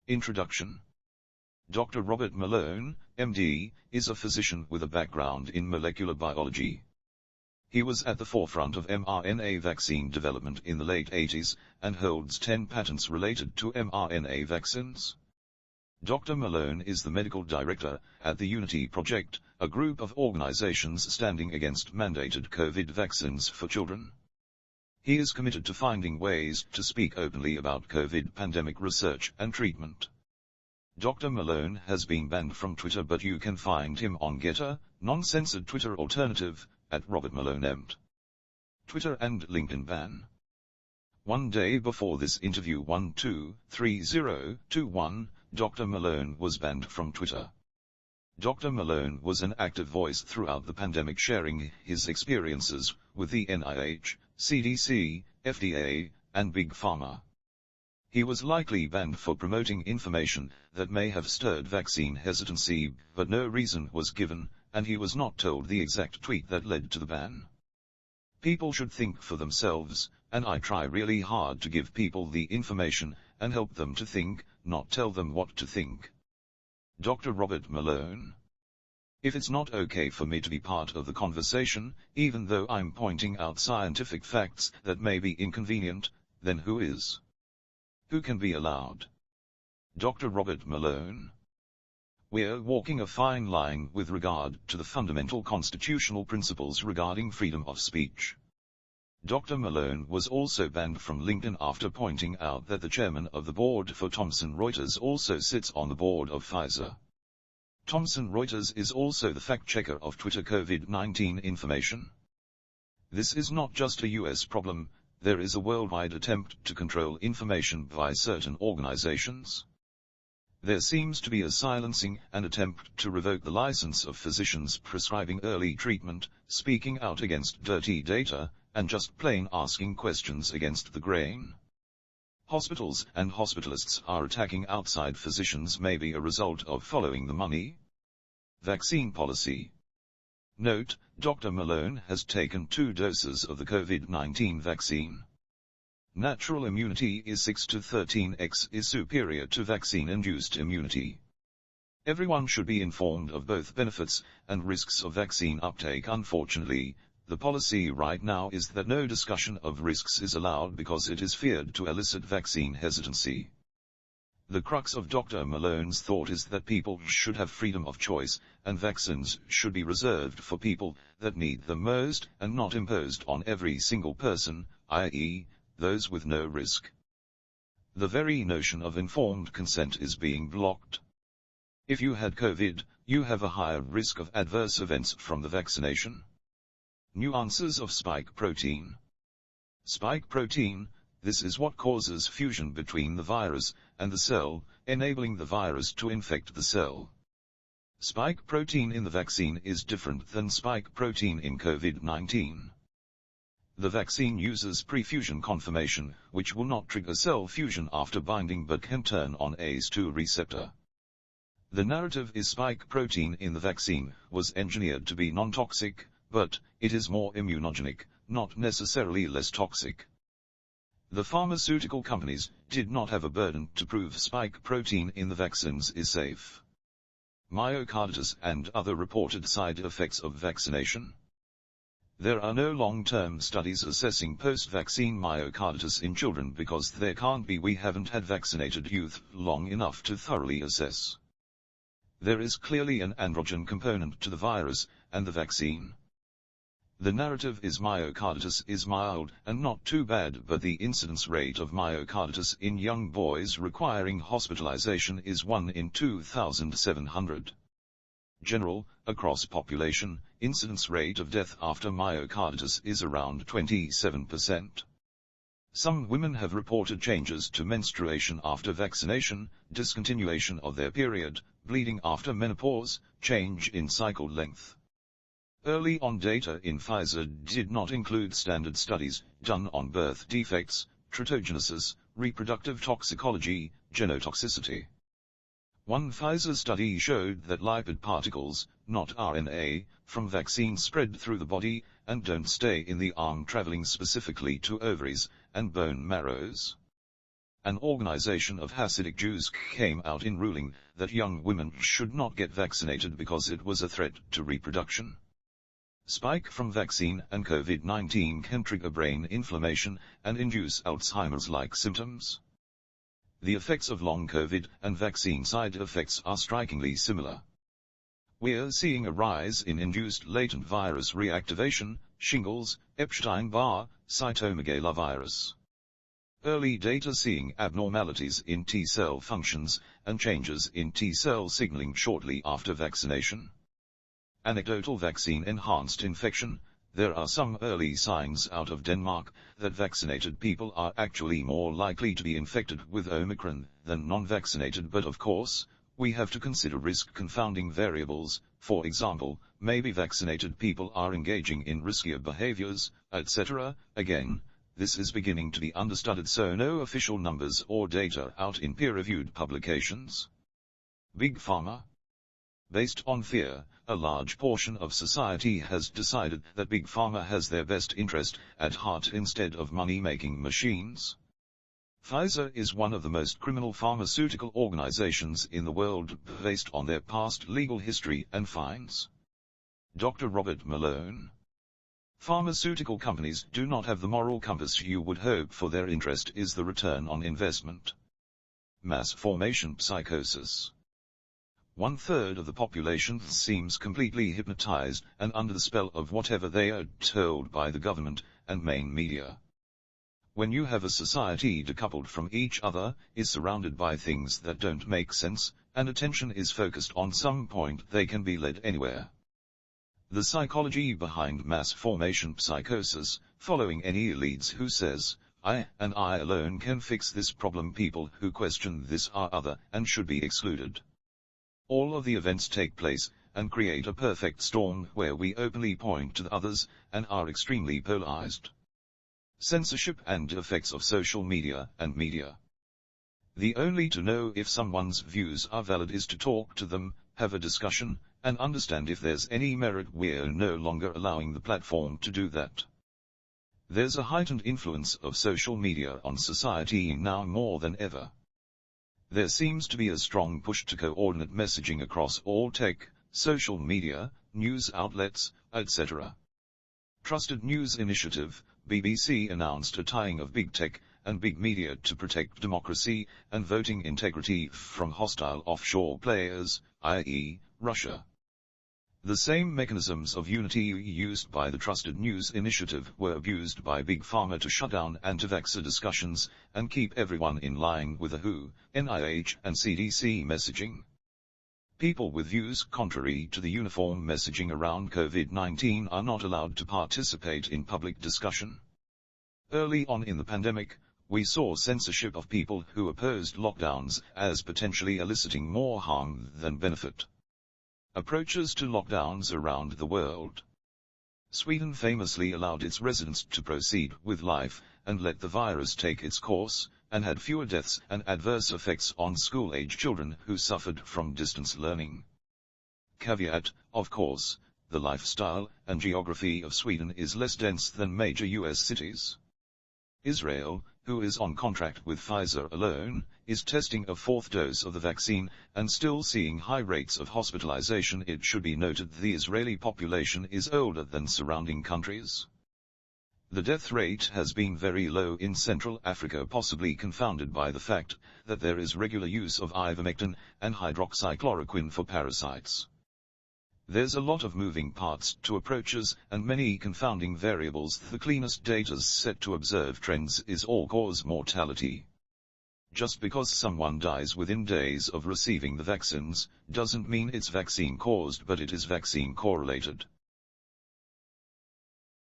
Introduction. Dr. Robert Malone, MD, is a physician with a background in molecular biology. He was at the forefront of mRNA vaccine development in the late 80s, and holds 10 patents related to mRNA vaccines. Dr. Malone is the medical director at the Unity Project, a group of organizations standing against mandated COVID vaccines for children. He is committed to finding ways to speak openly about COVID pandemic research and treatment. Dr. Malone has been banned from Twitter, but you can find him on Getter, non-censored Twitter alternative, at Robert Malone MD. Twitter and LinkedIn ban. One day before this interview 123021, Dr. Malone was banned from Twitter. Dr. Malone was an active voice throughout the pandemic, sharing his experiences with the NIH, CDC, FDA, and Big Pharma. He was likely banned for promoting information that may have stirred vaccine hesitancy, but no reason was given, and he was not told the exact tweet that led to the ban. People should think for themselves, and I try really hard to give people the information and help them to think, not tell them what to think. Dr. Robert Malone. If it's not okay for me to be part of the conversation, even though I'm pointing out scientific facts that may be inconvenient, then who is? Who can be allowed? Dr. Robert Malone. We're walking a fine line with regard to the fundamental constitutional principles regarding freedom of speech. Dr. Malone was also banned from LinkedIn after pointing out that the chairman of the board for Thomson Reuters also sits on the board of Pfizer. Thomson Reuters is also the fact-checker of Twitter COVID-19 information. This is not just a US problem, there is a worldwide attempt to control information by certain organizations. There seems to be a silencing and attempt to revoke the license of physicians prescribing early treatment, speaking out against dirty data, and just plain asking questions against the grain. Hospitals and hospitalists are attacking outside physicians, maybe a result of following the money. Vaccine policy. Note, Dr. Malone has taken 2 doses of the COVID-19 vaccine. Natural immunity is 6 to 13x is superior to vaccine-induced immunity. Everyone should be informed of both benefits and risks of vaccine uptake. Unfortunately, the policy right now is that no discussion of risks is allowed because it is feared to elicit vaccine hesitancy. The crux of Dr. Malone's thought is that people should have freedom of choice, and vaccines should be reserved for people that need them most, and not imposed on every single person, i.e., those with no risk. The very notion of informed consent is being blocked. If you had COVID, you have a higher risk of adverse events from the vaccination. Nuances of spike protein. Spike protein, this is what causes fusion between the virus and the cell, enabling the virus to infect the cell. Spike protein in the vaccine is different than spike protein in COVID-19. The vaccine uses pre-fusion conformation, which will not trigger cell fusion after binding but can turn on ACE2 receptor. The narrative is spike protein in the vaccine was engineered to be non-toxic, but it is more immunogenic, not necessarily less toxic. The pharmaceutical companies did not have a burden to prove spike protein in the vaccines is safe. Myocarditis and other reported side effects of vaccination. There are no long-term studies assessing post-vaccine myocarditis in children because there can't be. We haven't had vaccinated youth long enough to thoroughly assess. There is clearly an androgen component to the virus and the vaccine. The narrative is myocarditis is mild and not too bad, but the incidence rate of myocarditis in young boys requiring hospitalization is 1 in 2,700. General, across population, incidence rate of death after myocarditis is around 27%. Some women have reported changes to menstruation after vaccination, discontinuation of their period, bleeding after menopause, change in cycle length. Early on data in Pfizer did not include standard studies done on birth defects, teratogenesis, reproductive toxicology, genotoxicity. One Pfizer study showed that lipid particles, not RNA, from vaccines spread through the body and don't stay in the arm, traveling specifically to ovaries and bone marrows. An organization of Hasidic Jews came out in ruling that young women should not get vaccinated because it was a threat to reproduction. Spike from vaccine and COVID-19 can trigger brain inflammation and induce Alzheimer's-like symptoms. The effects of long COVID and vaccine side effects are strikingly similar. We're seeing a rise in induced latent virus reactivation, shingles, Epstein-Barr, cytomegalovirus. Early data seeing abnormalities in T-cell functions and changes in T-cell signaling shortly after vaccination. Anecdotal vaccine-enhanced infection. There are some early signs out of Denmark that vaccinated people are actually more likely to be infected with Omicron than non-vaccinated, but of course, we have to consider risk-confounding variables. For example, maybe vaccinated people are engaging in riskier behaviors, etc. Again, this is beginning to be understudied, so no official numbers or data out in peer-reviewed publications. Big Pharma. Based on fear, a large portion of society has decided that Big Pharma has their best interest at heart instead of money-making machines. Pfizer is one of the most criminal pharmaceutical organizations in the world based on their past legal history and fines. Dr. Robert Malone. Pharmaceutical companies do not have the moral compass you would hope for. Their interest is the return on investment. Mass formation psychosis. 1/3 of the population seems completely hypnotized and under the spell of whatever they are told by the government and main media. When you have a society decoupled from each other, is surrounded by things that don't make sense, and attention is focused on some point, they can be led anywhere. The psychology behind mass formation psychosis, following any elites who says, I and I alone can fix this problem. People who question this are other and should be excluded. All of the events take place and create a perfect storm where we openly point to the others and are extremely polarized. Censorship and effects of social media and media. The only to know if someone's views are valid is to talk to them, have a discussion, and understand if there's any merit. We're no longer allowing the platform to do that. There's a heightened influence of social media on society now more than ever. There seems to be a strong push to coordinate messaging across all tech, social media, news outlets, etc. Trusted News Initiative, BBC announced a tying of big tech and big media to protect democracy and voting integrity from hostile offshore players, i.e., Russia. The same mechanisms of unity used by the Trusted News Initiative were abused by Big Pharma to shut down anti-vaxxer discussions and keep everyone in line with the WHO, NIH and CDC messaging. People with views contrary to the uniform messaging around COVID-19 are not allowed to participate in public discussion. Early on in the pandemic, we saw censorship of people who opposed lockdowns as potentially eliciting more harm than benefit. Approaches to lockdowns around the world. Sweden famously allowed its residents to proceed with life and let the virus take its course, and had fewer deaths and adverse effects on school-age children who suffered from distance learning. Caveat, of course, the lifestyle and geography of Sweden is less dense than major US cities. Israel, who is on contract with Pfizer alone, is testing a 4th dose of the vaccine and still seeing high rates of hospitalization. It should be noted the Israeli population is older than surrounding countries. The death rate has been very low in Central Africa, possibly confounded by the fact that there is regular use of ivermectin and hydroxychloroquine for parasites. There's a lot of moving parts to approaches and many confounding variables. The cleanest data set to observe trends is all-cause mortality. Just because someone dies within days of receiving the vaccines, doesn't mean it's vaccine-caused, but it is vaccine-correlated.